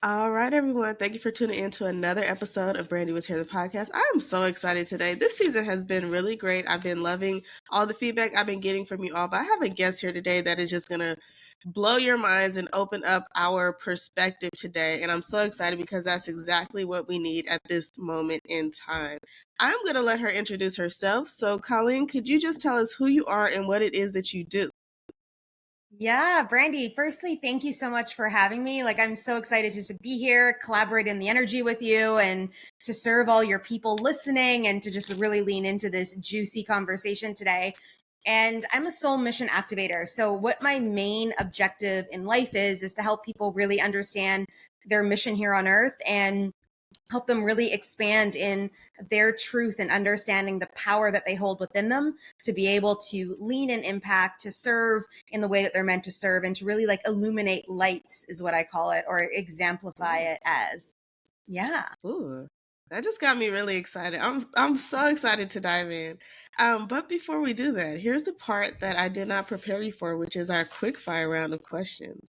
All right, everyone. Thank you for tuning in to another episode of Brandy Was Here, the podcast. I am so excited today. This season has been really great. I've been loving all the feedback I've been getting from you all, but I have a guest here today that is just going to blow your minds and open up our perspective today. And I'm so excited because that's exactly what we need at this moment in time. I'm going to let her introduce herself. So, Colleen, could you just tell us who you are and what it is that you do? Yeah, Brandy, firstly, thank you so much for having me. I'm so excited just to be here, collaborate in the energy with you, and to serve all your people listening and to just really lean into this juicy conversation today. And I'm a soul mission activator. So, what my main objective in life is to help people really understand their mission here on earth and help them really expand in their truth and understanding the power that they hold within them to be able to lean in impact, to serve in the way that they're meant to serve, and to really illuminate lights is what I call it, or exemplify it as. Yeah. Ooh, that just got me really excited. I'm so excited to dive in. But before we do that, here's the part that I did not prepare you for, which is our quick fire round of questions.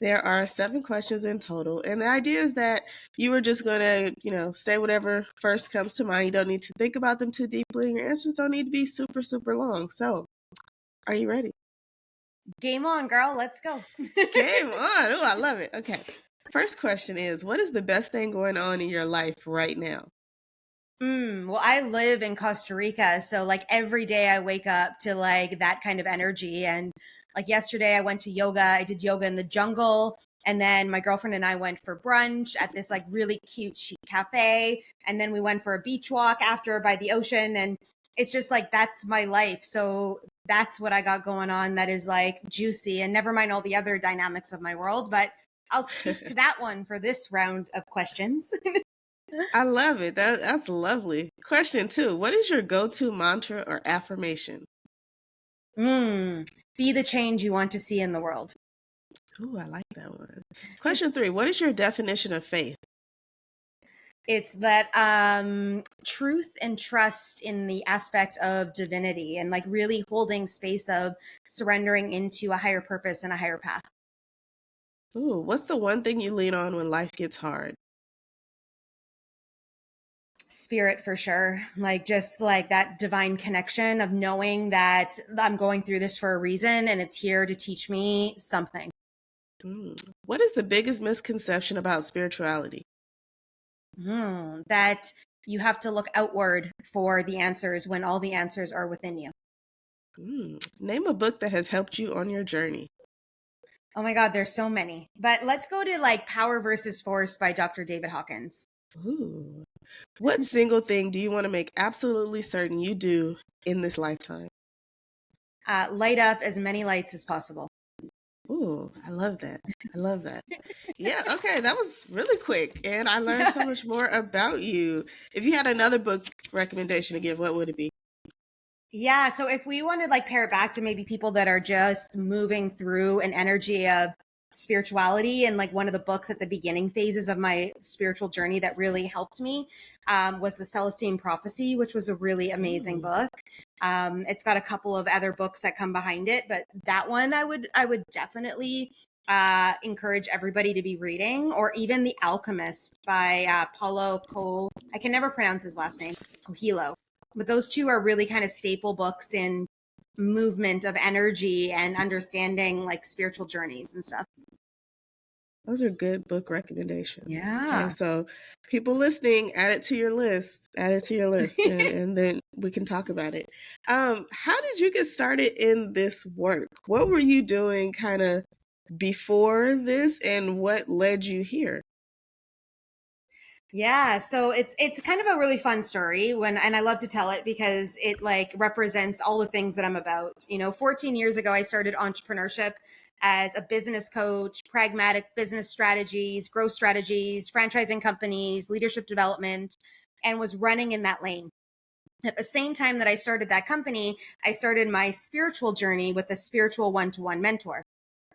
There are 7 questions in total, and the idea is that you are just gonna, say whatever first comes to mind. You don't need to think about them too deeply, and your answers don't need to be super, super long. So, are you ready? Game on, girl. Let's go. Game on. Oh, I love it. Okay. First question is, what is the best thing going on in your life right now? Well, I live in Costa Rica, so every day I wake up to that kind of energy. And yesterday I went to yoga. I did yoga in the jungle, and then my girlfriend and I went for brunch at this really cute chic cafe, and then we went for a beach walk after by the ocean. And it's just that's my life. So that's what I got going on. That is juicy, and never mind all the other dynamics of my world. But I'll speak to that one for this round of questions. I love it. That's lovely. Question 2. What is your go-to mantra or affirmation? Be the change you want to see in the world. Ooh, I like that one. Question 3. What is your definition of faith? It's that truth and trust in the aspect of divinity and really holding space of surrendering into a higher purpose and a higher path. Ooh, what's the one thing you lean on when life gets hard? Spirit, for sure. Just that divine connection of knowing that I'm going through this for a reason and it's here to teach me something. What is the biggest misconception about spirituality? That you have to look outward for the answers when all the answers are within you. Name a book that has helped you on your journey. Oh my God, there's so many. But let's go to Power versus Force by Dr. David Hawkins. Ooh. What single thing do you want to make absolutely certain you do in this lifetime? Light up as many lights as possible. Ooh, I love that. I love that. Yeah, okay, that was really quick, and I learned so much more about you. If you had another book recommendation to give, what would it be? Yeah, so if we want to pair it back to maybe people that are just moving through an energy of spirituality, and one of the books at the beginning phases of my spiritual journey that really helped me was the Celestine Prophecy, which was a really amazing book. It's got a couple of other books that come behind it, but that one I would definitely encourage everybody to be reading, or even The Alchemist by Paulo I can never pronounce his last name, Coelho. But those two are really kind of staple books in movement of energy and understanding spiritual journeys and stuff. Those are good book recommendations. Yeah. Okay, so people listening, add it to your list. Add it to your list, and then we can talk about it. How did you get started in this work? What were you doing kind of before this, and what led you here? Yeah, so it's kind of a really fun story and I love to tell it because it represents all the things that I'm about. 14 years ago I started entrepreneurship as a business coach, pragmatic business strategies, growth strategies, franchising companies, leadership development, and was running in that lane. At the same time that I started that company, I started my spiritual journey with a spiritual one-to-one mentor.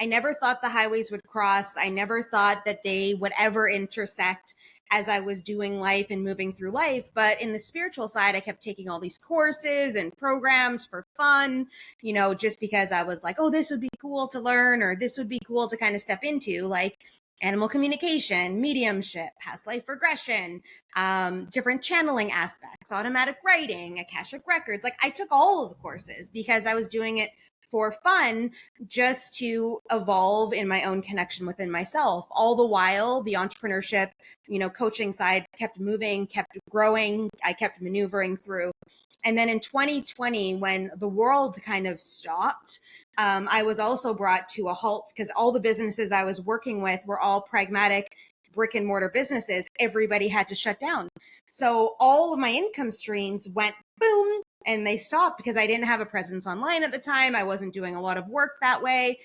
I never thought the highways would cross. I never thought that they would ever intersect as I was doing life and moving through life. But in the spiritual side, I kept taking all these courses and programs for fun, just because I was like, oh, this would be cool to learn, or this would be cool to kind of step into. animal communication, mediumship, past life regression, different channeling aspects, automatic writing, Akashic records. Like I took all of the courses because I was doing it for fun, just to evolve in my own connection within myself. All the while, the entrepreneurship, coaching side kept moving, kept growing. I kept maneuvering through. And then in 2020, when the world kind of stopped, I was also brought to a halt because all the businesses I was working with were all pragmatic brick and mortar businesses. Everybody had to shut down. So all of my income streams went boom, and they stopped because I didn't have a presence online at the time. I wasn't doing a lot of work that way.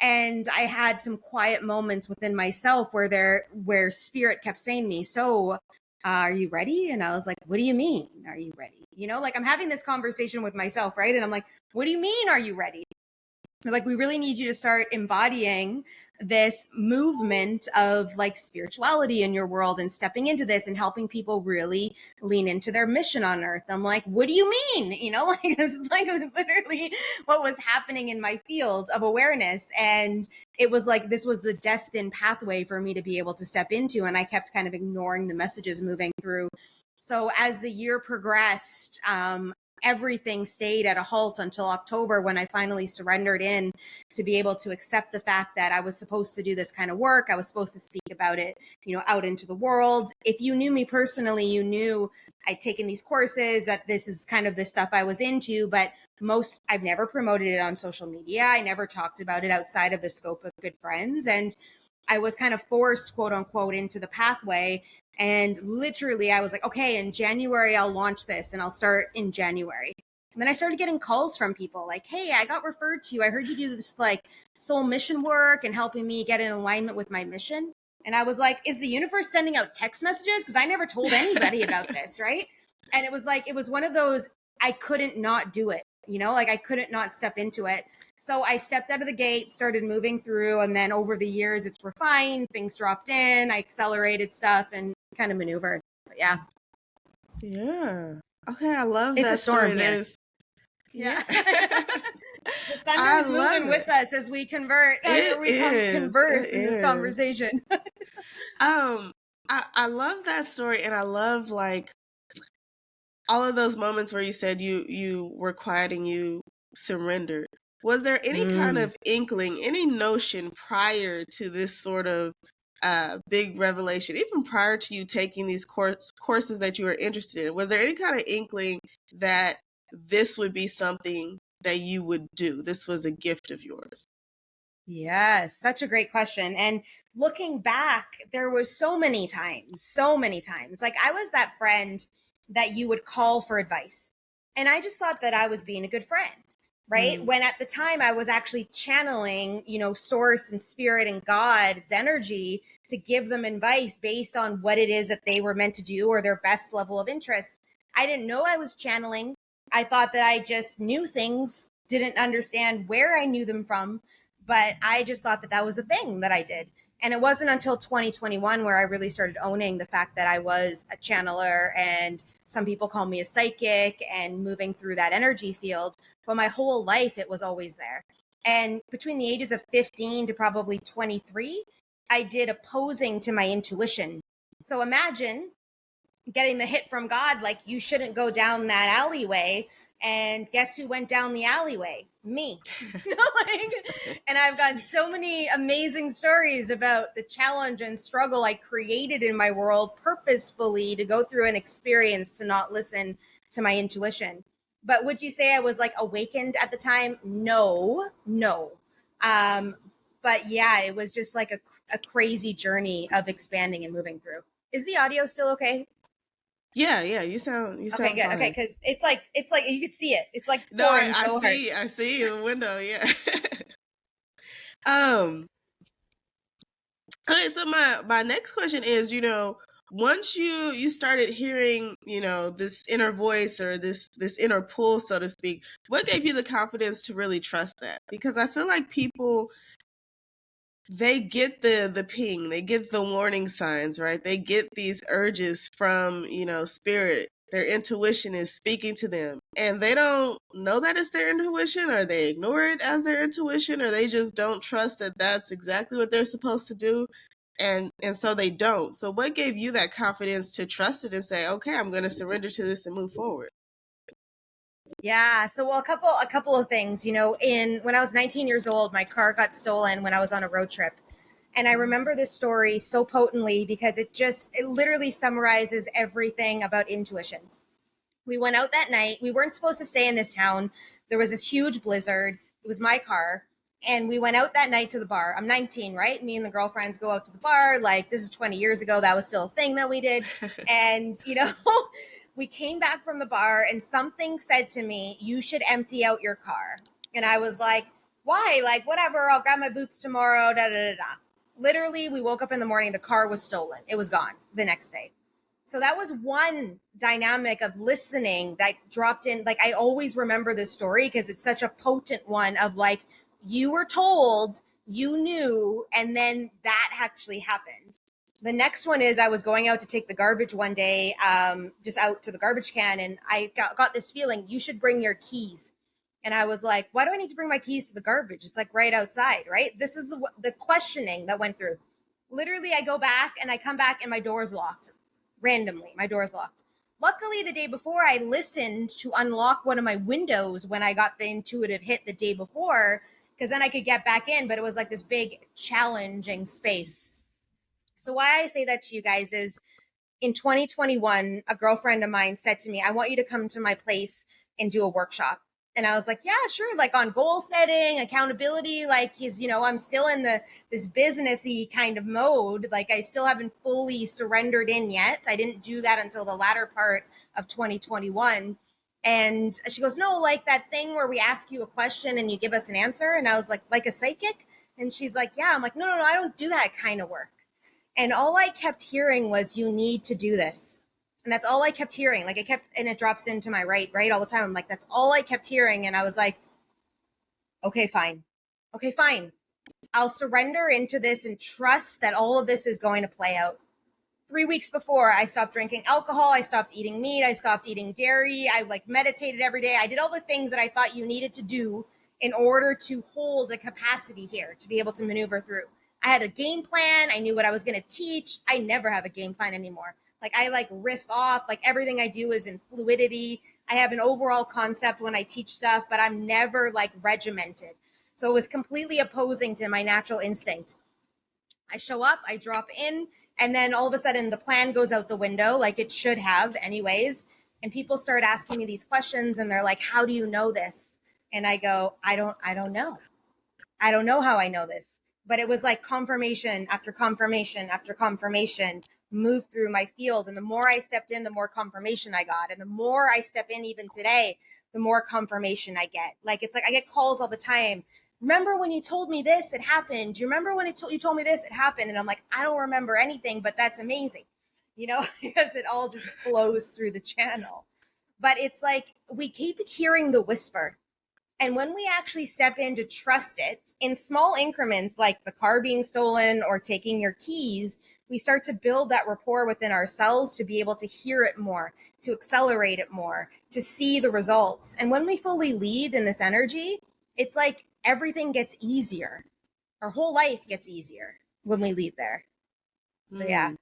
And I had some quiet moments within myself where spirit kept saying to me, so are you ready? And I was like, what do you mean? Are you ready? Like I'm having this conversation with myself, right? And I'm like, what do you mean? Are you ready? Like, we really need you to start embodying this movement of like spirituality in your world and stepping into this and helping people really lean into their mission on earth. I'm like, what do you mean? Like this is like literally what was happening in my field of awareness. And it was like, this was the destined pathway for me to be able to step into. And I kept kind of ignoring the messages moving through. So as the year progressed, everything stayed at a halt until October, when I finally surrendered in to be able to accept the fact that I was supposed to do this kind of work. I was supposed to speak about it, out into the world. If you knew me personally, you knew I'd taken these courses, that this is kind of the stuff I was into, but I've never promoted it on social media. I never talked about it outside of the scope of good friends. And I was kind of forced, quote unquote, into the pathway. And literally I was like, okay, in January, I'll launch this and I'll start in January. And then I started getting calls from people like, hey, I got referred to you. I heard you do this like soul mission work and helping me get in alignment with my mission. And I was like, is the universe sending out text messages? Because I never told anybody about this, right? And it was one of those, I couldn't not do it, like I couldn't not step into it. So I stepped out of the gate, started moving through, and then over the years, it's refined, things dropped in, I accelerated stuff and kind of maneuvered. But yeah. Yeah. Okay, I love It's that a storm story. here. Yeah. The thunder I is love moving with us as we converse in this conversation. I love that story, and I love like all of those moments where you said you were quiet and you surrendered. Was there any kind of inkling, any notion prior to this sort of big revelation, even prior to you taking these courses that you were interested in? Was there any kind of inkling that this would be something that you would do? This was a gift of yours? Yes, such a great question. And looking back, there was so many times. Like I was that friend that you would call for advice. And I just thought that I was being a good friend, right? When at the time I was actually channeling, source and spirit and God's energy to give them advice based on what it is that they were meant to do or their best level of interest. I didn't know I was channeling. I thought that I just knew things, didn't understand where I knew them from, but I just thought that was a thing that I did. And it wasn't until 2021 where I really started owning the fact that I was a channeler, and some people call me a psychic, and moving through that energy field. But my whole life, it was always there. And between the ages of 15 to probably 23, I did opposing to my intuition. So imagine getting the hit from God, like, you shouldn't go down that alleyway. And guess who went down the alleyway? Me. And I've got so many amazing stories about the challenge and struggle I created in my world purposefully to go through an experience to not listen to my intuition. But would you say I was like awakened at the time? No. But yeah, it was just like a crazy journey of expanding and moving through. Is the audio still okay? Yeah, you sound okay, good. fine. Okay, because it's like you could see it. It's like no, I see in the window. Yeah. Okay, so my next question is, once you started hearing, this inner voice or this inner pull, so to speak, what gave you the confidence to really trust that? Because I feel like people, they get the ping, they get the warning signs, right? They get these urges from, spirit. Their intuition is speaking to them, and they don't know that it's their intuition, or they ignore it as their intuition, or they just don't trust that that's exactly what they're supposed to do. and so they don't. So what gave you that confidence to trust it and say, okay, I'm going to surrender to this and move forward? Yeah. So, well, a couple of things. In when I was 19 years old, my car got stolen when I was on a road trip, and I remember this story so potently because it literally summarizes everything about intuition. We went out that night. We weren't supposed to stay in this town. There was this huge blizzard. It was my car. And we went out that night to the bar. I'm 19, right? Me and the girlfriends go out to the bar. Like, this is 20 years ago. That was still a thing that we did. And, we came back from the bar and something said to me, you should empty out your car. And I was like, why? Like, whatever. I'll grab my boots tomorrow. Da da da da. Literally, we woke up in the morning. The car was stolen. It was gone the next day. So that was one dynamic of listening that dropped in. Like, I always remember this story because it's such a potent one of like, you were told, you knew, and then that actually happened. The next one is I was going out to take the garbage one day, just out to the garbage can, and I got this feeling, you should bring your keys. And I was like, why do I need to bring my keys to the garbage? It's like right outside, right? This is the questioning that went through. Literally, I go back and I come back and my door's locked. Randomly, my door's locked. Luckily, the day before, I listened to unlock one of my windows when I got the intuitive hit the day before, because then I could get back in, but it was like this big challenging space. So why I say that to you guys is in 2021, a girlfriend of mine said to me, I want you to come to my place and do a workshop. And I was like, yeah, sure. Like on goal setting, accountability, like I'm still in this businessy kind of mode. Like I still haven't fully surrendered in yet. I didn't do that until the latter part of 2021. And she goes, no, like that thing where we ask you a question and you give us an answer. And I was like a psychic? And she's like, yeah. I'm like, no, I don't do that kind of work. And all I kept hearing was, you need to do this. And that's all I kept hearing. Like and it drops into my right all the time. I'm like, that's all I kept hearing. And I was like, okay, fine. Okay, fine. I'll surrender into this and trust that all of this is going to play out. 3 weeks before, I stopped drinking alcohol. I stopped eating meat. I stopped eating dairy. I like meditated every day. I did all the things that I thought you needed to do in order to hold a capacity here to be able to maneuver through. I had a game plan. I knew what I was going to teach. I never have a game plan anymore. Like I like riff off, like everything I do is in fluidity. I have an overall concept when I teach stuff, but I'm never like regimented. So it was completely opposing to my natural instinct. I show up, I drop in, and then all of a sudden the plan goes out the window, like it should have, anyways. And people start asking me these questions, and they're like, "How do you know this?" And I go, I don't know. I don't know how I know this, but it was like confirmation after confirmation after confirmation moved through my field. And the more I stepped in, the more confirmation I got. And the more I step in, even today, the more confirmation I get. Like, it's like I get calls all the time. Remember when you told me this, it happened. Do you remember when you told me this, it happened? And I'm like, I don't remember anything, but that's amazing, because it all just flows through the channel. But it's like we keep hearing the whisper, and when we actually step in to trust it in small increments, like the car being stolen or taking your keys, we start to build that rapport within ourselves to be able to hear it more, to accelerate it more, to see the results. And when we fully lead in this energy, it's like everything gets easier. Our whole life gets easier when we lead there. So, yeah.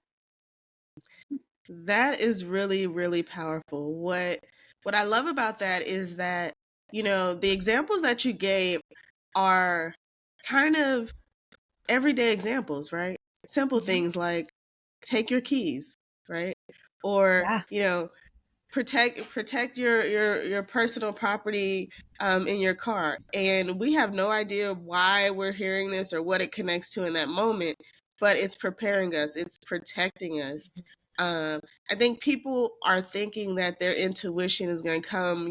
Mm, that is really, really powerful. What I love about that is that, the examples that you gave are kind of everyday examples, right? Simple Mm-hmm. things like take your keys, right? Or, Yeah. protect your personal property in your car. And we have no idea why we're hearing this or what it connects to in that moment, but it's preparing us, it's protecting us. um, I think people are thinking that their intuition is going to come,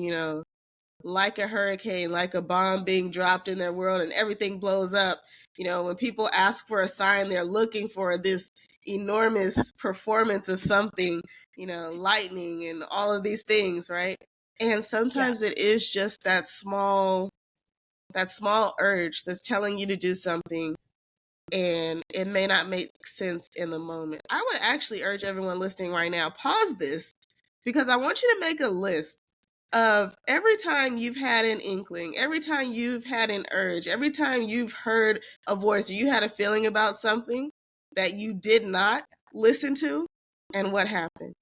like a hurricane, like a bomb being dropped in their world and everything blows up. When people ask for a sign, they're looking for this enormous performance of something, lightning and all of these things, right? And Yeah. sometimes it is just that small urge that's telling you to do something, and it may not make sense in the moment. I would actually urge everyone listening right now, pause this, because I want you to make a list of every time you've had an inkling, every time you've had an urge, every time you've heard a voice or you had a feeling about something, that you did not listen to, and what happened?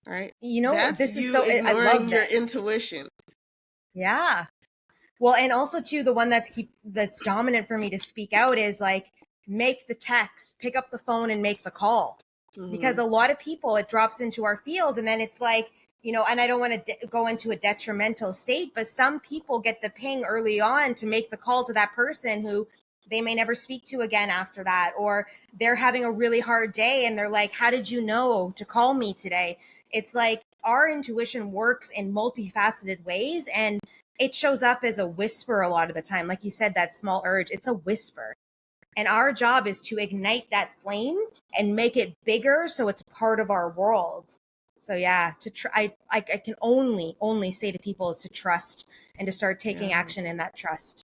Right? You know, That's this is you so, I love ignoring your this. intuition. Yeah. Well, and also too, the one that's dominant for me to speak out is like, make the text, pick up the phone and make the call. Because Mm-hmm. a lot of people, it drops into our field and then it's like, and I don't want to go into a detrimental state, but some people get the ping early on to make the call to that person who they may never speak to again after that, or they're having a really hard day and they're like, how did you know to call me today? It's like our intuition works in multifaceted ways, and it shows up as a whisper a lot of the time. Like you said, that small urge, it's a whisper. And our job is to ignite that flame and make it bigger so it's part of our world. So yeah, to try, I can only say to people is to trust and to start taking Yeah. action in that trust.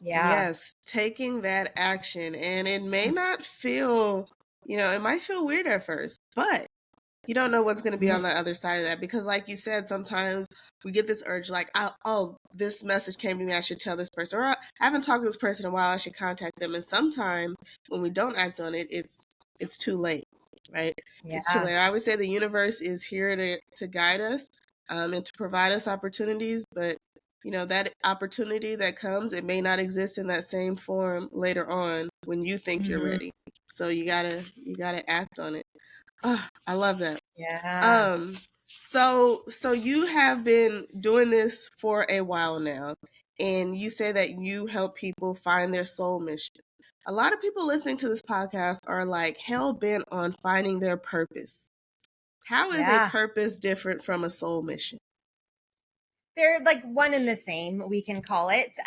Yeah. Yes, taking that action. And it may not feel, it might feel weird at first, but you don't know what's going to be Mhm. on the other side of that, because like you said, sometimes we get this urge like, oh, this message came to me, I should tell this person, or I haven't talked to this person in a while, I should contact them. And sometimes when we don't act on it, it's too late, right? It's too Yeah. late. I always say the universe is here to guide us, and to provide us opportunities, but that opportunity that comes, it may not exist in that same form later on when you think you're Hmm. ready. So you gotta act on it. Oh, I love that. Yeah. Um, so you have been doing this for a while now, and you say that you help people find their soul mission. A lot of people listening to this podcast are like hell bent on finding their purpose. How is a Yeah. purpose different from a soul mission? They're like one and the same, we can call it.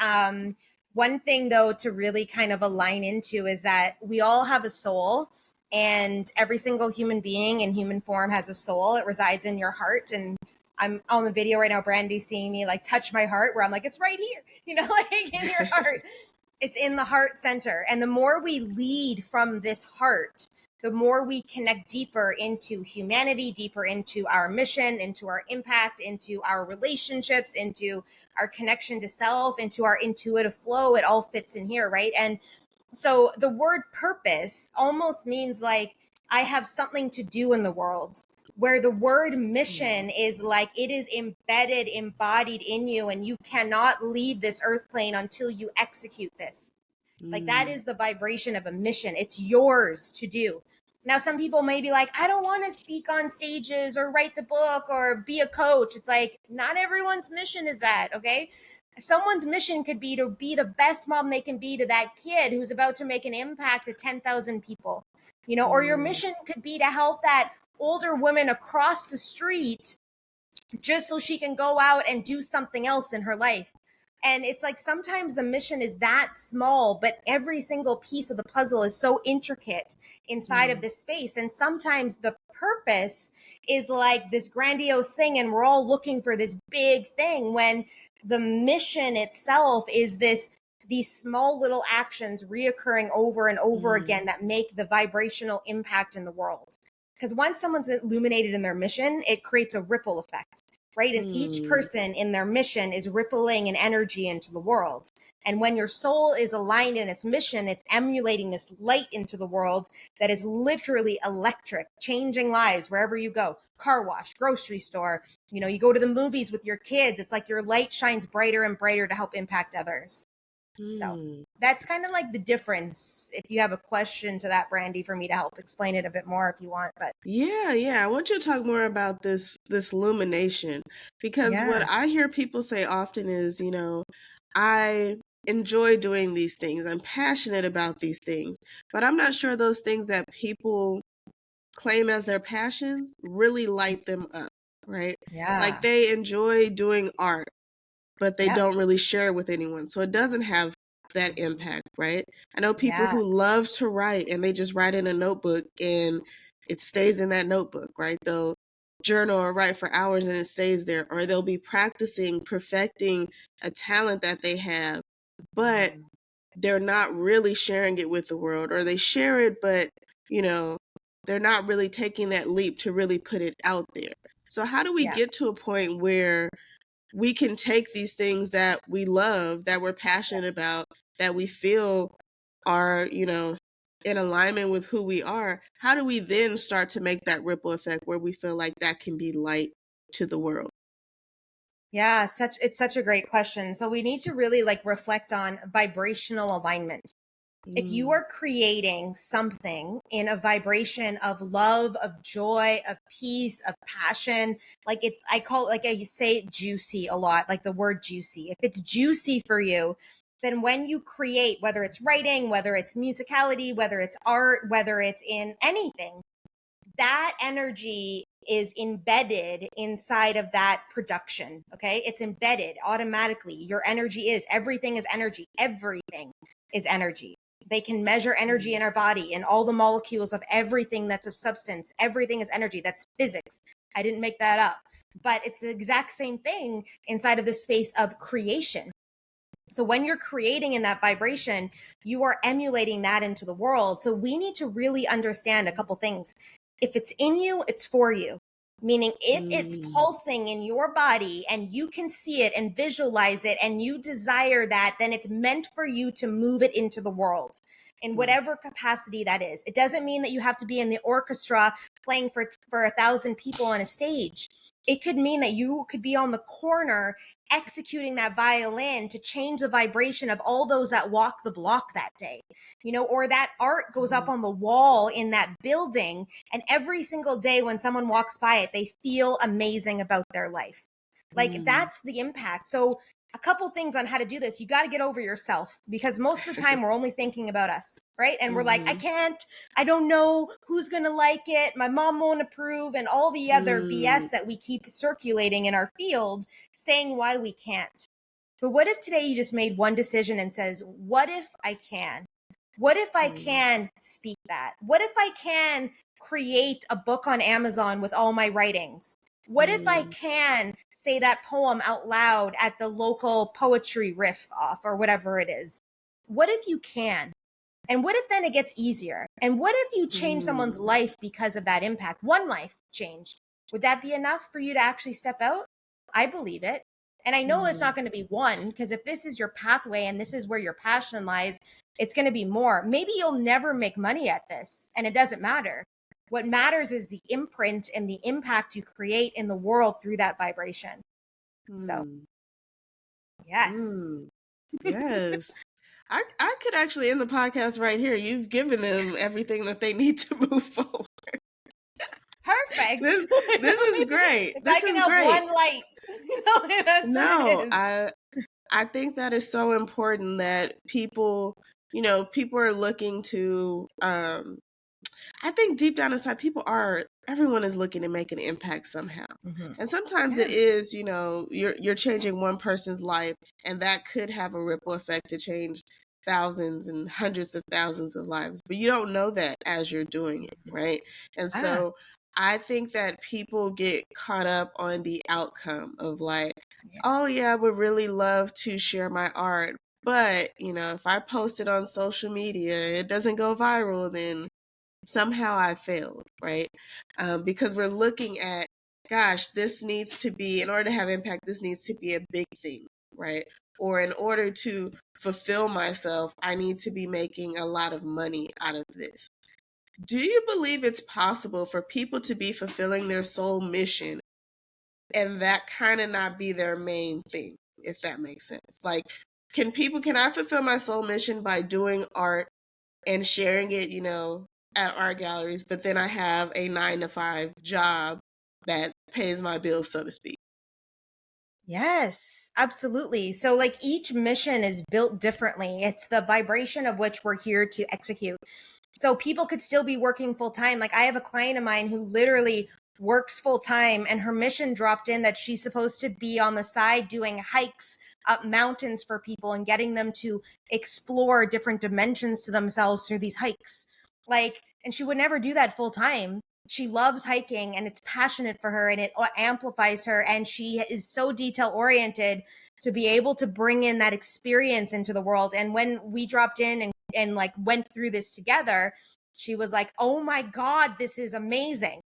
One thing though to really kind of align into is that we all have a soul, and every single human being in human form has a soul. It resides in your heart. And I'm on the video right now, Brandy's seeing me like touch my heart where I'm like, it's right here, like in your heart. It's in the heart center. And the more we lead from this heart, the more we connect deeper into humanity, deeper into our mission, into our impact, into our relationships, into our connection to self, into our intuitive flow. It all fits in here, right? And so the word purpose almost means like I have something to do in the world, where the word mission is like it is embedded, embodied in you, and you cannot leave this earth plane until you execute this. Like that Mm, is the vibration of a mission. It's yours to do. Now, some people may be like, I don't want to speak on stages or write the book or be a coach. It's like, not everyone's mission is that, okay? Someone's mission could be to be the best mom they can be to that kid who's about to make an impact to 10,000 people, or your mm, mission could be to help that older woman across the street just so she can go out and do something else in her life. And it's like sometimes the mission is that small, but every single piece of the puzzle is so intricate inside of mm, this space. And sometimes the purpose is like this grandiose thing, and we're all looking for this big thing when the mission itself is these small little actions reoccurring over and over mm, again that make the vibrational impact in the world. Because once someone's illuminated in their mission, it creates a ripple effect, right? And each mm, person in their mission is rippling an energy into the world. And when your soul is aligned in its mission, it's emulating this light into the world that is literally electric, changing lives wherever you go. Car wash, grocery store, you go to the movies with your kids. It's like your light shines brighter and brighter to help impact others. So mm. that's kind of like the difference. If you have a question to that, Brandy, for me to help explain it a bit more if you want. But Yeah, yeah. I want you to talk more about this illumination, because what yeah, I hear people say often is, I enjoy doing these things. I'm passionate about these things, but I'm not sure those things that people claim as their passions really light them up, right? Like yeah, they enjoy doing art, but they yep, don't really share it with anyone. So it doesn't have that impact, right? I know people yeah, who love to write and they just write in a notebook and it stays in that notebook, right? They'll journal or write for hours and it stays there, or they'll be practicing, perfecting a talent that they have, but they're not really sharing it with the world, or they share it, but, you know, they're not really taking that leap to really put it out there. So, how do we yeah, get to a point where we can take these things that we love, that we're passionate about, that we feel are, in alignment with who we are, how do we then start to make that ripple effect where we feel like that can be light to the world? Yeah, it's such a great question. So we need to really like reflect on vibrational alignment. If you Mm, are creating something in a vibration of love, of joy, of peace, of passion, like it's, I call it, like I say juicy a lot, like the word juicy. If it's juicy for you, then when you create, whether it's writing, whether it's musicality, whether it's art, whether it's in anything, that energy is embedded inside of that production. Okay. It's embedded automatically. Your energy is, everything is energy. Everything is energy. They can measure energy mm, in our body and all the molecules of everything that's of substance. Everything is energy. That's physics. I didn't make that up, but it's the exact same thing inside of the space of creation. So when you're creating in that vibration, you are emulating that into the world. So we need to really understand a couple things. If it's in you, it's for you. Meaning if it's mm, pulsing in your body and you can see it and visualize it and you desire that, then it's meant for you to move it into the world in mm, whatever capacity that is. It doesn't mean that you have to be in the orchestra playing for 1,000 people on a stage. It could mean that you could be on the corner executing that violin to change the vibration of all those that walk the block that day, or that art goes up mm, on the wall in that building. And every single day when someone walks by it, they feel amazing about their life. Like mm. that's the impact. So a couple things on how to do this. You got to get over yourself because most of the time we're only thinking about us, right? And we're like, I Mhm. can't, I don't know who's going to like it. My mom won't approve, and all the other Mm, BS that we keep circulating in our field saying why we can't. But what if today you just made one decision and says, what if I can? What if I mm, can speak that? What if I can create a book on Amazon with all my writings? What if I mm, can say that poem out loud at the local poetry riff off or whatever it is? What if you can? And what if then it gets easier? And what if you change someone's mm, life because of that impact? One life changed. Would that be enough for you to actually step out? I believe it. And I know it's mm, not going to be one, because if this is your pathway and this is where your passion lies, it's going to be more. Maybe you'll never make money at this and it doesn't matter. What matters is the imprint and the impact you create in the world through that vibration. So, mm, yes. mm. Yes. I could actually end the podcast right here. You've given them everything that they need to move forward. Perfect. This this is great. If I This can is help great. one light, that's what it No, is. I think that is so important that people, people are looking to I think deep down inside, everyone is looking to make an impact somehow. Mhm. And sometimes it Yeah. is, you're changing one person's life, and that could have a ripple effect to change thousands and hundreds of thousands of lives. But you don't know that as you're doing it, right? And Ah, so I think that people get caught up on the outcome of like, yeah. oh yeah, I would really love to share my art. But, if I post it on social media, it doesn't go viral, then somehow I failed, right? Because we're looking at, gosh, this needs to be, in order to have impact, this needs to be a big thing, right? Or in order to fulfill myself, I need to be making a lot of money out of this. Do you believe it's possible for people to be fulfilling their soul mission and that kind of not be their main thing, if that makes sense? Like, can I fulfill my soul mission by doing art and sharing it, at art galleries, but then I have a 9 to 5 job that pays my bills, so to speak. Yes, absolutely. So, like, each mission is built differently. It's the vibration of which we're here to execute. So people could still be working full time. Like I have a client of mine who literally works full time, and her mission dropped in that she's supposed to be on the side doing hikes up mountains for people and getting them to explore different dimensions to themselves through these hikes. Like, and she would never do that full time. She loves hiking and it's passionate for her and it amplifies her. And she is so detail oriented to be able to bring in that experience into the world. And when we dropped in and like went through this together, she was like, oh my God, this is amazing.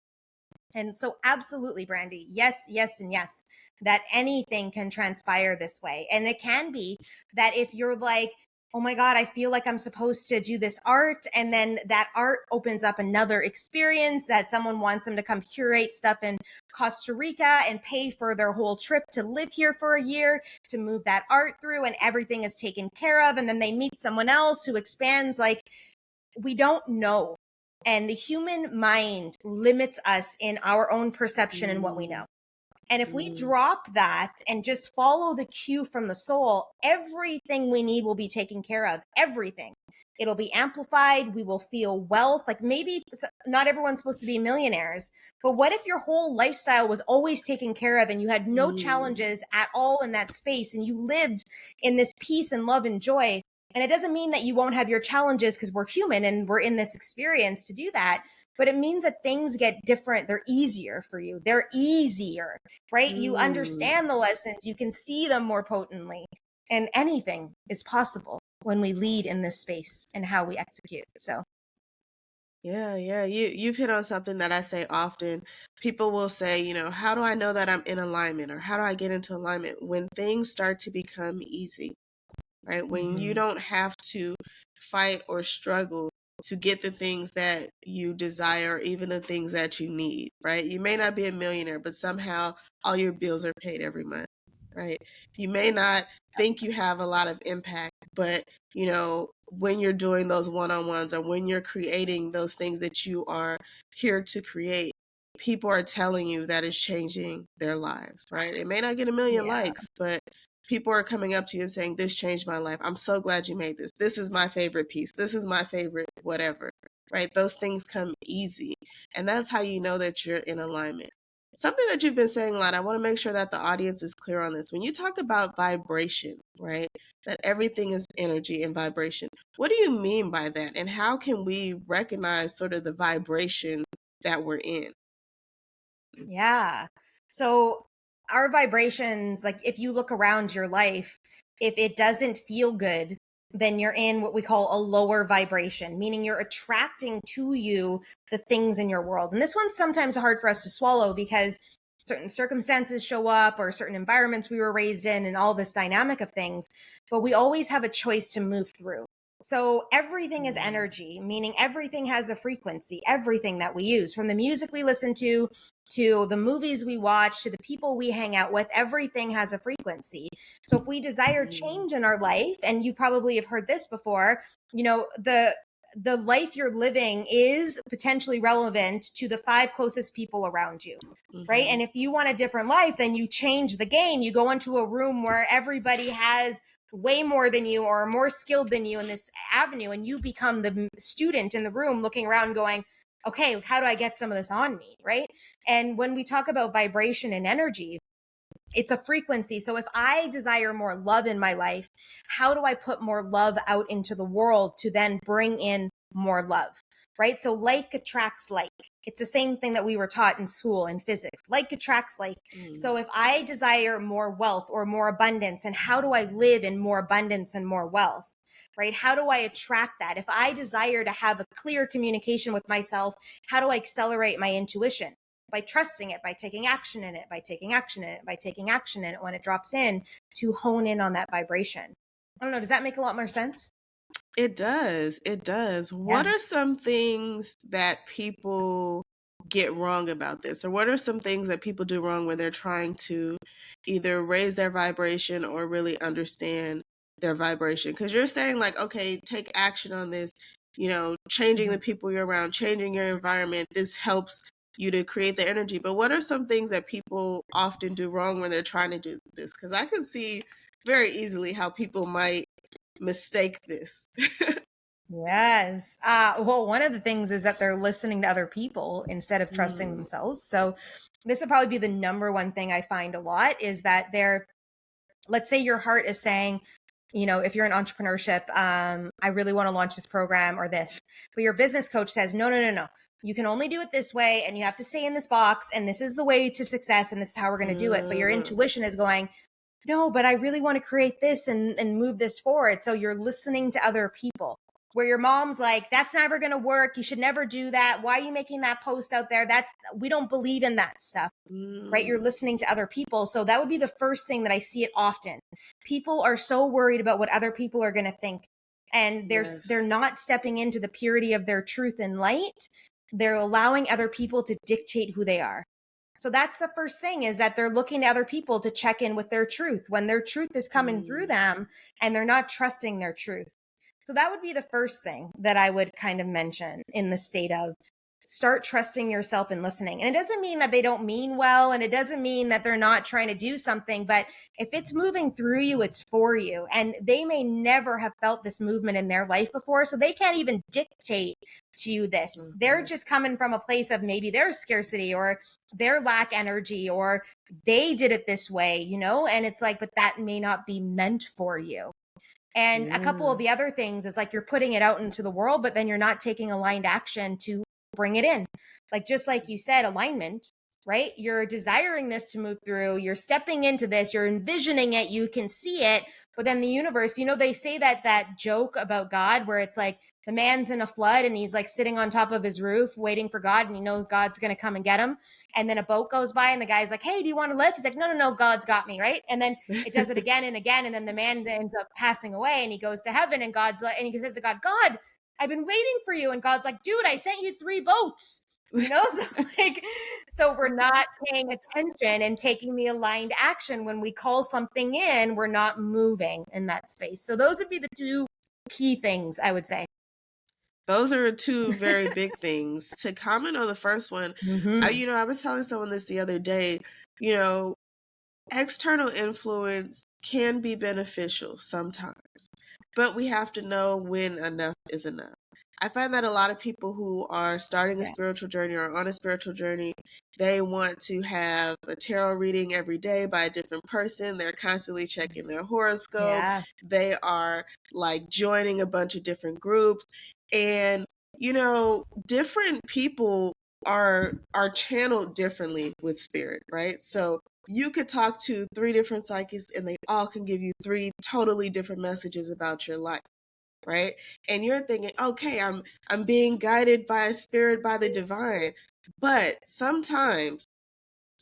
And so, absolutely, Brandy, yes, yes, and yes, that anything can transpire this way. And it can be that if you're like, oh my God, I feel like I'm supposed to do this art. And then that art opens up another experience that someone wants them to come curate stuff in Costa Rica and pay for their whole trip to live here for a year to move that art through, and everything is taken care of. And then they meet someone else who expands. Like, we don't know. And the human mind limits us in our own perception and what we know. And if we Mm. drop that and just follow the cue from the soul, everything we need will be taken care of. Everything. It'll be amplified. We will feel wealth. Like, maybe not everyone's supposed to be millionaires, but what if your whole lifestyle was always taken care of and you had no Mm. challenges at all in that space and you lived in this peace and love and joy? And it doesn't mean that you won't have your challenges, because we're human and we're in this experience to do that. But it means that things get different. They're easier for you. They're easier, right? You Mm. understand the lessons, you can see them more potently, and anything is possible when we lead in this space and how we execute. So, Yeah, yeah. You've hit on something that I say often. People will say, how do I know that I'm in alignment, or how do I get into alignment when things start to become easy? Right? When you mm-hmm. don't have to fight or struggle to get the things that you desire, or even the things that you need, right? You may not be a millionaire, but somehow all your bills are paid every month, right? You may not think you have a lot of impact, but when you're doing those one-on-ones, or when you're creating those things that you are here to create, people are telling you that it's changing their lives, right? It may not get a million Yeah. likes, but people are coming up to you and saying, this changed my life. I'm so glad you made this. This is my favorite piece. This is my favorite whatever, right? Those things come easy. And that's how you know that you're in alignment. Something that you've been saying a lot, I want to make sure that the audience is clear on this. When you talk about vibration, right? That everything is energy and vibration. What do you mean by that? And how can we recognize sort of the vibration that we're in? Yeah. So our vibrations, like, if you look around your life, if it doesn't feel good, then you're in what we call a lower vibration, meaning you're attracting to you the things in your world. And this one's sometimes hard for us to swallow because certain circumstances show up, or certain environments we were raised in, and all this dynamic of things. But we always have a choice to move through. So everything is Mm. energy, meaning everything has a frequency, everything that we use, from the music we listen to the movies we watch, to the people we hang out with, everything has a frequency. So if we desire Mm. change in our life, and you probably have heard this before, the life you're living is potentially relevant to the 5 closest people around you. Right. Mm-hmm. And if you want a different life, then you change the game. You go into a room where everybody has way more than you or more skilled than you in this avenue, and you become the student in the room looking around going, okay, how do I get some of this on me? Right. And when we talk about vibration and energy, it's a frequency. So if I desire more love in my life, how do I put more love out into the world to then bring in more love? Right. So like attracts like. It's the same thing that we were taught in school in physics. Like attracts like. Mm. So if I desire more wealth or more abundance, and how do I live in more abundance and more wealth? Right? How do I attract that? If I desire to have a clear communication with myself, how do I accelerate my intuition? By trusting it, by taking action in it, by taking action in it, by taking action in it when it drops in, to hone in on that vibration. I don't know. Does that make a lot more sense? It does. It does. What Yeah. are some things that people get wrong about this? Or what are some things that people do wrong when they're trying to either raise their vibration or really understand their vibration? Because you're saying, like, okay, take action on this, changing Mm-hmm. the people you're around, changing your environment. This helps you to create the energy. But what are some things that people often do wrong when they're trying to do this? Because I can see very easily how people might mistake this. Yes. Well, one of the things is that they're listening to other people instead of trusting Mm. themselves. So this would probably be the number one thing I find a lot, is that let's say your heart is saying, if you're in entrepreneurship, I really want to launch this program or this, but your business coach says, no, no, no, no. You can only do it this way, and you have to stay in this box, and this is the way to success, and this is how we're going to do it. But your Mm. intuition is going, no, but I really want to create this and move this forward. So you're listening to other people. Where your mom's like, that's never going to work. You should never do that. Why are you making that post out there? We don't believe in that stuff, right? You're Mm. listening to other people. So that would be the first thing that I see it often. People are so worried about what other people are going to think. and they're not stepping into the purity of their truth and light. They're allowing other people to dictate who they are. So that's the first thing, is that they're looking to other people to check in with their truth when their truth is coming through them and they're not trusting their truth. So that would be the first thing that I would kind of mention in the state of start trusting yourself and listening. And it doesn't mean that they don't mean well, and it doesn't mean that they're not trying to do something, but if it's moving through you, it's for you. And they may never have felt this movement in their life before, so they can't even dictate to you this. They're just coming from a place of maybe their scarcity or their lack energy, or they did it this way, you know? And it's like, but that may not be meant for you. And a couple of the other things is like you're putting it out into the world, but then you're not taking aligned action to bring it in. Like, just like you said, alignment, right? You're desiring this to move through. You're stepping into this. You're envisioning it. You can see it. But then the universe, you know, they say that joke about God where it's like the man's in a flood and he's like sitting on top of his roof waiting for God, and he knows God's going to come and get him. And then a boat goes by and the guy's like, hey, do you want to lift? He's like, no, God's got me, right? And then it does it again and again. And then the man ends up passing away and he goes to heaven, and God's like, and he says to God, God, I've been waiting for you. And God's like, dude, I sent you 3 boats. You know, so we're not paying attention and taking the aligned action. When we call something in, we're not moving in that space. So those would be the 2 key things I would say. Those are 2 very big things. To comment on the first one, I was telling someone this the other day, external influence can be beneficial sometimes, but we have to know when enough is enough. I find that a lot of people who are starting a spiritual journey or on a spiritual journey, they want to have a tarot reading every day by a different person. They're constantly checking their horoscope. Yeah. They are like joining a bunch of different groups. And, different people are channeled differently with spirit, right? So you could talk to 3 different psychics and they all can give you 3 totally different messages about your life, right? And you're thinking, okay, I'm being guided by a spirit, by the divine. But sometimes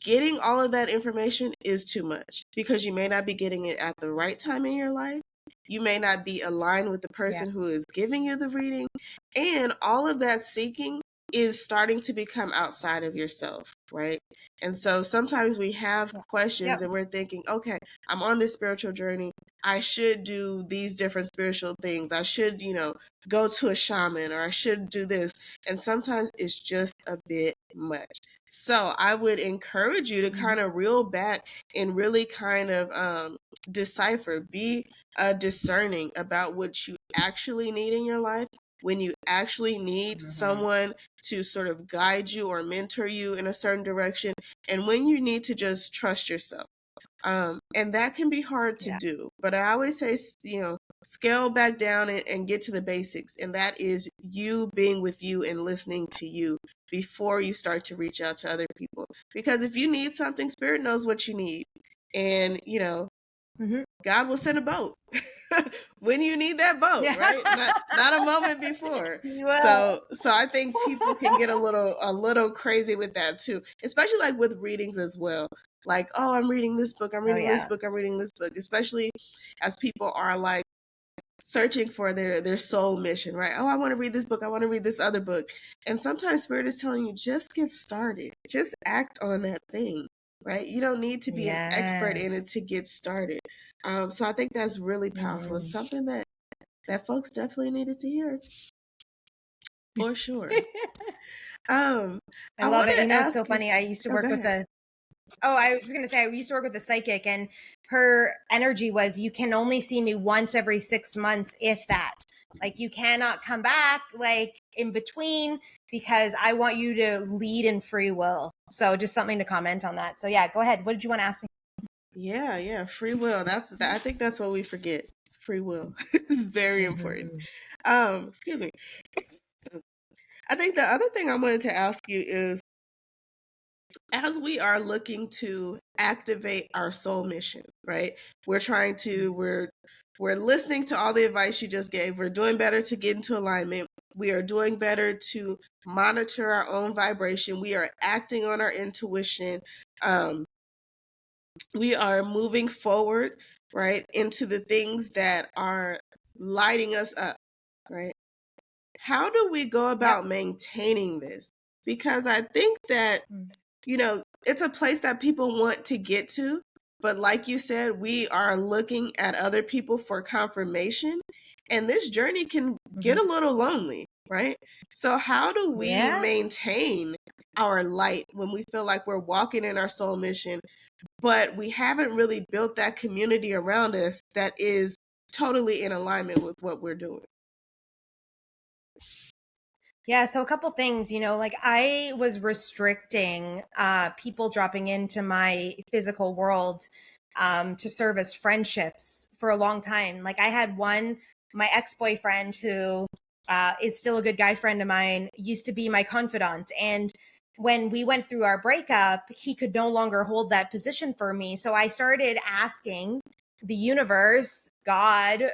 getting all of that information is too much, because you may not be getting it at the right time in your life. You may not be aligned with the person who is giving you the reading. And all of that seeking is starting to become outside of yourself, right? And so sometimes we have questions and we're thinking, okay, I'm on this spiritual journey. I should do these different spiritual things. I should, go to a shaman, or I should do this. And sometimes it's just a bit much. So I would encourage you to kind of reel back and really kind of decipher, be discerning about what you actually need in your life, when you actually need someone to sort of guide you or mentor you in a certain direction, and when you need to just trust yourself. And that can be hard to do, but I always say, scale back down and get to the basics. And that is you being with you and listening to you before you start to reach out to other people. Because if you need something, Spirit knows what you need. And, God will send a boat when you need that boat, right? Not a moment before. So I think people can get a little crazy with that too, especially like with readings as well. Like, oh, I'm reading this book, I'm reading this book, I'm reading this book, especially as people are like searching for their soul mission, right? Oh, I want to read this book, I want to read this other book. And sometimes Spirit is telling you, just get started. Just act on that thing, right? You don't need to be an expert in it to get started. So I think that's really powerful. It's something that folks definitely needed to hear, for sure. I love it. You know, it's so funny. I used to work with I was just going to say, I used to work with a psychic, and her energy was, you can only see me once every 6 months, if that. Like, you cannot come back like in between, because I want you to lead in free will. So just something to comment on that. So yeah, go ahead. What did you want to ask me? Yeah, free will. I think that's what we forget. Free will is very important. Excuse me. I think the other thing I wanted to ask you is, as we are looking to activate our soul mission, right? We're listening to all the advice you just gave. We're doing better to get into alignment. We are doing better to monitor our own vibration. We are acting on our intuition. We are moving forward, right, into the things that are lighting us up, right? How do we go Yep. about maintaining this? Because I think that, it's a place that people want to get to. But like you said, we are looking at other people for confirmation. And this journey can get Mm-hmm. a little lonely, right? So, how do we Yeah. maintain our light when we feel like we're walking in our soul mission, but we haven't really built that community around us that is totally in alignment with what we're doing? Yeah, so a couple things, like I was restricting people dropping into my physical world to serve as friendships for a long time. Like I had my ex-boyfriend who is still a good guy friend of mine, used to be my confidant. And when we went through our breakup, he could no longer hold that position for me. So I started asking the universe, God,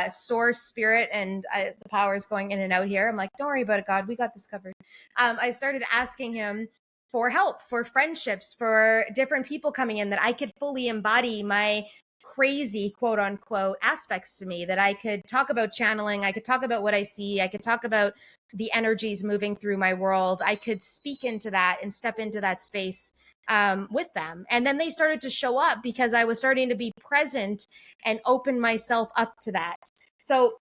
source, spirit, and the powers going in and out here. I'm like, don't worry about it, God. We got this covered. I started asking him for help, for friendships, for different people coming in that I could fully embody my crazy quote unquote aspects to me, that I could talk about channeling. I could talk about what I see. I could talk about the energies moving through my world. I could speak into that and step into that space with them. And then they started to show up because I was starting to be present and open myself up to that. So,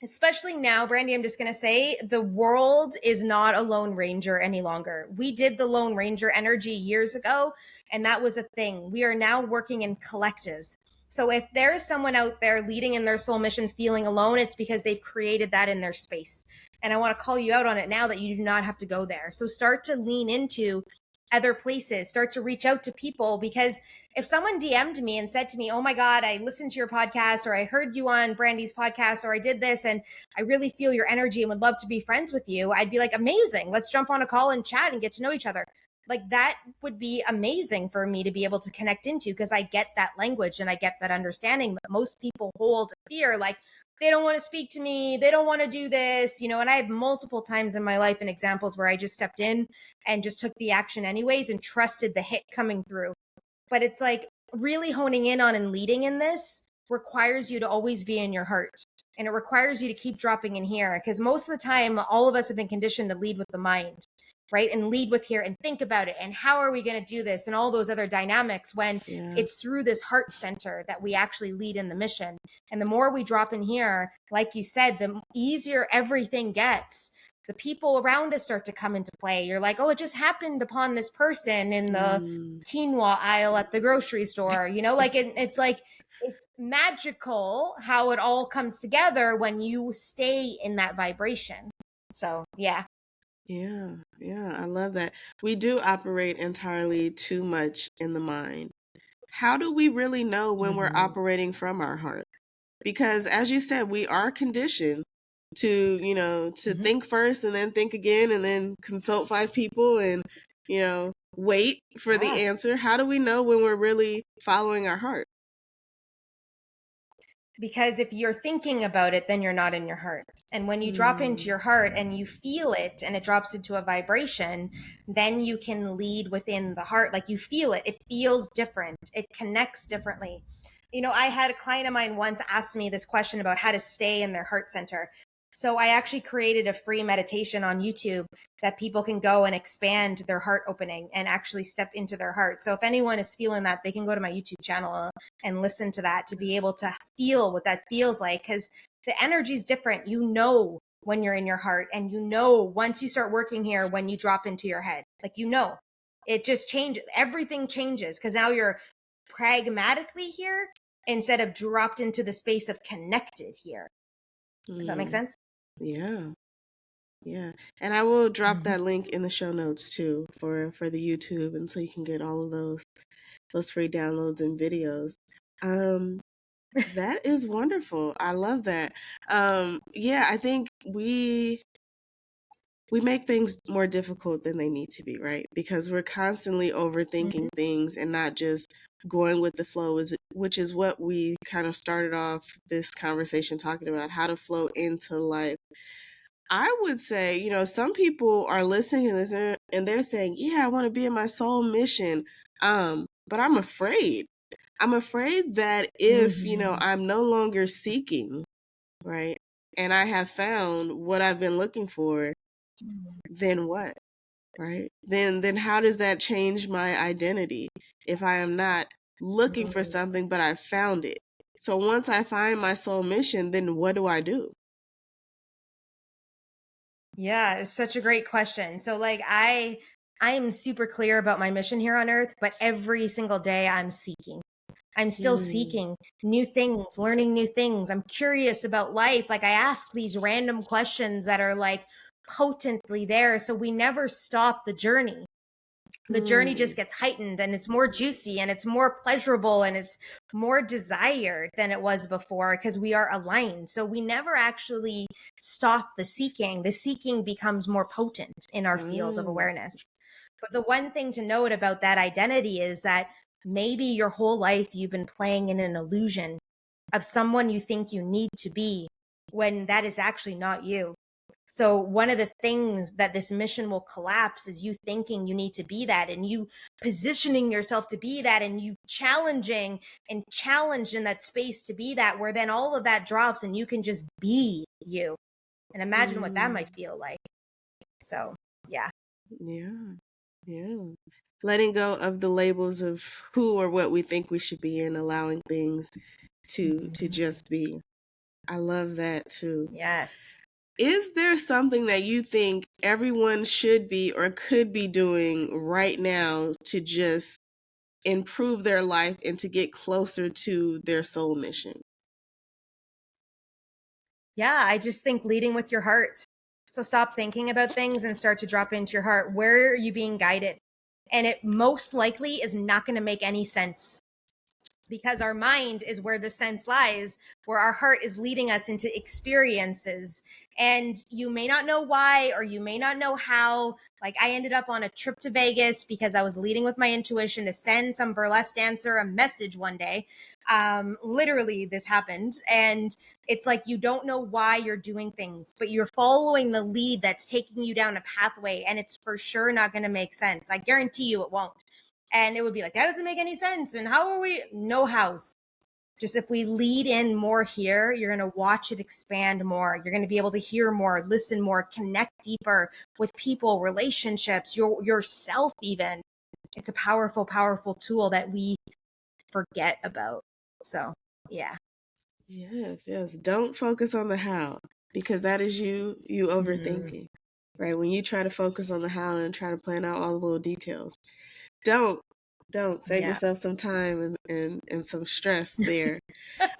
especially now, Brandy, I'm just going to say the world is not a Lone Ranger any longer. We did the Lone Ranger energy years ago, and that was a thing. We are now working in collectives. So if there is someone out there leading in their soul mission feeling alone, it's because they've created that in their space. And I want to call you out on it now that you do not have to go there. So start to lean into other places, start to reach out to people, because if someone DM'd me and said to me, oh my God, I listened to your podcast, or I heard you on Brandy's podcast, or I did this and I really feel your energy and would love to be friends with you, I'd be like, amazing. Let's jump on a call and chat and get to know each other. Like that would be amazing for me to be able to connect into, because I get that language and I get that understanding. But most people hold fear, like they don't want to speak to me, they don't want to do this, and I have multiple times in my life and examples where I just stepped in and just took the action anyways and trusted the hit coming through. But it's like really honing in on and leading in this requires you to always be in your heart. And it requires you to keep dropping in here, because most of the time, all of us have been conditioned to lead with the mind, right? And lead with here and think about it. And how are we going to do this? And all those other dynamics, when Yeah. it's through this heart center that we actually lead in the mission. And the more we drop in here, like you said, the easier everything gets. The people around us start to come into play. You're like, oh, it just happened upon this person in the quinoa aisle at the grocery store, like it's like, it's magical how it all comes together when you stay in that vibration. So, yeah. Yeah, I love that. We do operate entirely too much in the mind. How do we really know when we're Mm-hmm. operating from our heart? Because as you said, we are conditioned to, to Mm-hmm. think first and then think again and then consult five people and, wait for the Yeah. answer. How do we know when we're really following our heart? Because if you're thinking about it, then you're not in your heart. And when you drop into Mm, your heart and you feel it and it drops into a vibration, then you can lead within the heart. Like you feel it, it feels different, it connects differently. I had a client of mine once ask me this question about how to stay in their heart center. So I actually created a free meditation on YouTube that people can go and expand their heart opening and actually step into their heart. So if anyone is feeling that, they can go to my YouTube channel and listen to that to be able to feel what that feels like, because the energy is different. When you're in your heart, and once you start working here, when you drop into your head, like it just changes. Everything changes because now you're pragmatically here instead of dropped into the space of connected here. Does that make mm, sense? yeah. Yeah. And I will drop Mm-hmm. that link in the show notes too for the YouTube, and so you can get all of those free downloads and videos. Um that is wonderful. I love that. Yeah, I think we make things more difficult than they need to be, right? Because we're constantly overthinking things and not just going with the flow, which is what we kind of started off this conversation talking about, how to flow into life. I would say, some people are listening to this and they're saying, "Yeah, I want to be in my soul mission." But I'm afraid. I'm afraid that if, Mm-hmm. I'm no longer seeking, right? and I have found what I've been looking for, then what? Right? Then how does that change my identity if I am not looking for something but I found it? So once I find my soul mission, then what do I do? Yeah, it's such a great question. So like I am super clear about my mission here on earth, but every single day I'm seeking. I'm still Mm, seeking new things, learning new things. I'm curious about life. Like I ask these random questions that are like potently there. So we never stop the journey. The journey mm, just gets heightened and it's more juicy and it's more pleasurable and it's more desired than it was before because we are aligned. So we never actually stop the seeking. The seeking becomes more potent in our field of mm, awareness. But the one thing to note about that identity is that maybe your whole life you've been playing in an illusion of someone you think you need to be when that is actually not you. So one of the things that this mission will collapse is you thinking you need to be that and you positioning yourself to be that and you challenging and challenged in that space to be that, where then all of that drops and you can just be you. And imagine what that mm. might feel like. So yeah. Yeah, yeah. Letting go of the labels of who or what we think we should be and allowing things to just be. I love that too. Yes. Is there something that you think everyone should be or could be doing right now to just improve their life and to get closer to their soul mission? Yeah, I just think leading with your heart. So stop thinking about things and start to drop into your heart. Where are you being guided? And it most likely is not going to make any sense, because our mind is where the sense lies, where our heart is leading us into experiences. And you may not know why, or you may not know how. Like I ended up on a trip to Vegas because I was leading with my intuition to send some burlesque dancer a message one day. Literally, this happened. And it's like you don't know why you're doing things, but you're following the lead that's taking you down a pathway. And it's for sure not going to make sense. I guarantee you it won't. And it would be like, that doesn't make any sense. And how are we? No hows. Just if we lead in more here, you're going to watch it expand more. You're going to be able to hear more, listen more, connect deeper with people, relationships, yourself even. It's a powerful, powerful tool that we forget about. So, yeah. Yes, yes. Don't focus on the how because that is you Mm-hmm. overthinking. Right? When you try to focus on the how and try to plan out all the little details. Don't don't save Yeah. yourself some time and some stress there.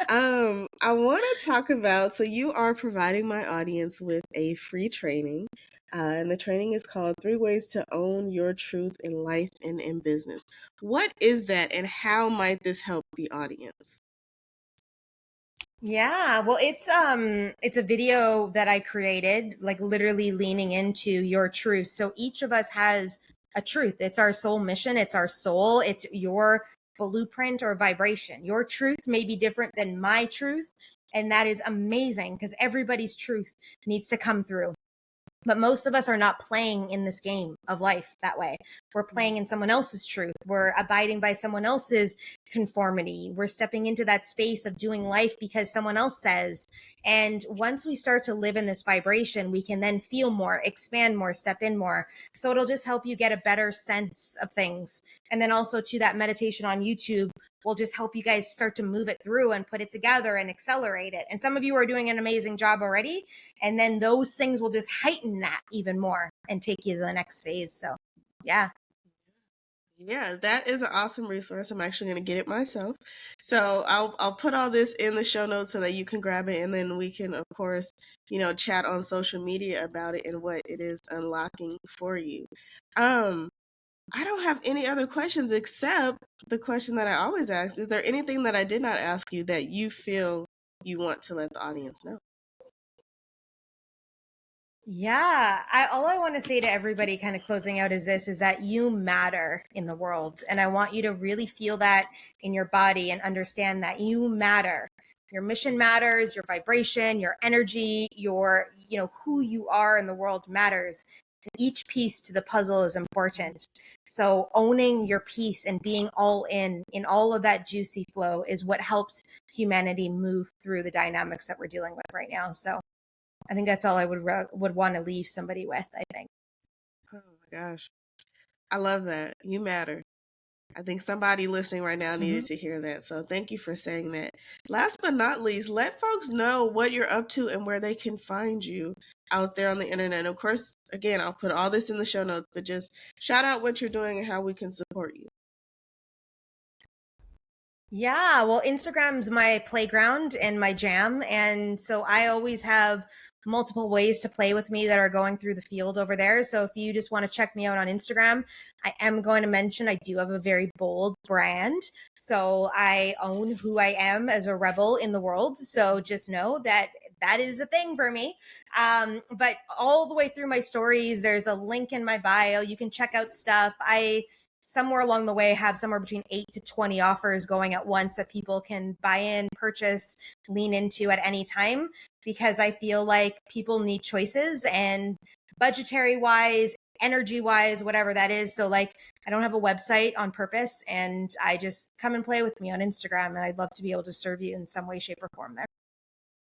I want to talk about, so you are providing my audience with a free training, and the training is called 3 Ways to Own Your Truth in Life and in Business. What is that, and how might this help the audience? Yeah, well, it's a video that I created, like literally leaning into your truth. So each of us has a truth. It's our soul mission, it's our soul, it's your blueprint or vibration. Your truth may be different than my truth, and that is amazing because everybody's truth needs to come through. But most of us are not playing in this game of life that way. We're playing in someone else's truth. We're abiding by someone else's conformity. We're stepping into that space of doing life because someone else says. And once we start to live in this vibration, we can then feel more, expand more, step in more. So it'll just help you get a better sense of things. And then also to that meditation on YouTube will just help you guys start to move it through and put it together and accelerate it. And some of you are doing an amazing job already. And then those things will just heighten that even more and take you to the next phase. So, yeah. Yeah, that is an awesome resource. I'm actually going to get it myself. So I'll put all this in the show notes so that you can grab it, and then we can, of course, chat on social media about it and what it is unlocking for you. Um, I don't have any other questions except the question that I always ask. Is there anything that I did not ask you that you feel you want to let the audience know? Yeah. All I want to say to everybody kind of closing out is this, is that you matter in the world. And I want you to really feel that in your body and understand that you matter. Your mission matters, your vibration, your energy, who you are in the world matters. Each piece to the puzzle is important. So owning your piece and being all in all of that juicy flow is what helps humanity move through the dynamics that we're dealing with right now. So I think that's all I would want to leave somebody with, I think. Oh my gosh. I love that. You matter. I think somebody listening right now needed to hear that. So thank you for saying that. Last but not least, let folks know what you're up to and where they can find you out there on the internet. And of course, again, I'll put all this in the show notes, but just shout out what you're doing and how we can support you. Yeah, well, Instagram's my playground and my jam. And so I always have multiple ways to play with me that are going through the field over there. So if you just want to check me out on Instagram, I am going to mention I do have a very bold brand. So I own who I am as a rebel in the world. So just know that that is a thing for me. But all the way through my stories, there's a link in my bio. You can check out stuff. I somewhere along the way have somewhere between 8 to 20 offers going at once that people can buy in, purchase, lean into at any time, because I feel like people need choices, and budgetary wise, energy wise, whatever that is. So like, I don't have a website on purpose, and I just come and play with me on Instagram, and I'd love to be able to serve you in some way, shape, or form there.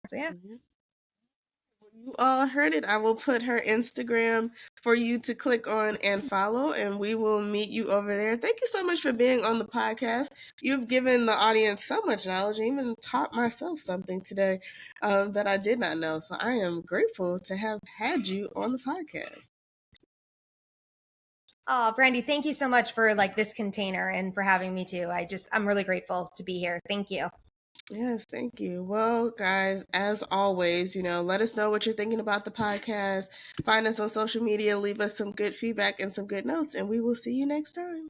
So yeah. Mm-hmm. You all heard it. I will put her Instagram for you to click on and follow, and we will meet you over there. Thank you so much for being on the podcast. You've given the audience so much knowledge, and even taught myself something today that I did not know. So I am grateful to have had you on the podcast. Oh, Brandy, thank you so much for like this container and for having me too. I'm really grateful to be here. Thank you. Yes, thank you. Well, guys, as always, let us know what you're thinking about the podcast. Find us on social media, leave us some good feedback and some good notes, and we will see you next time.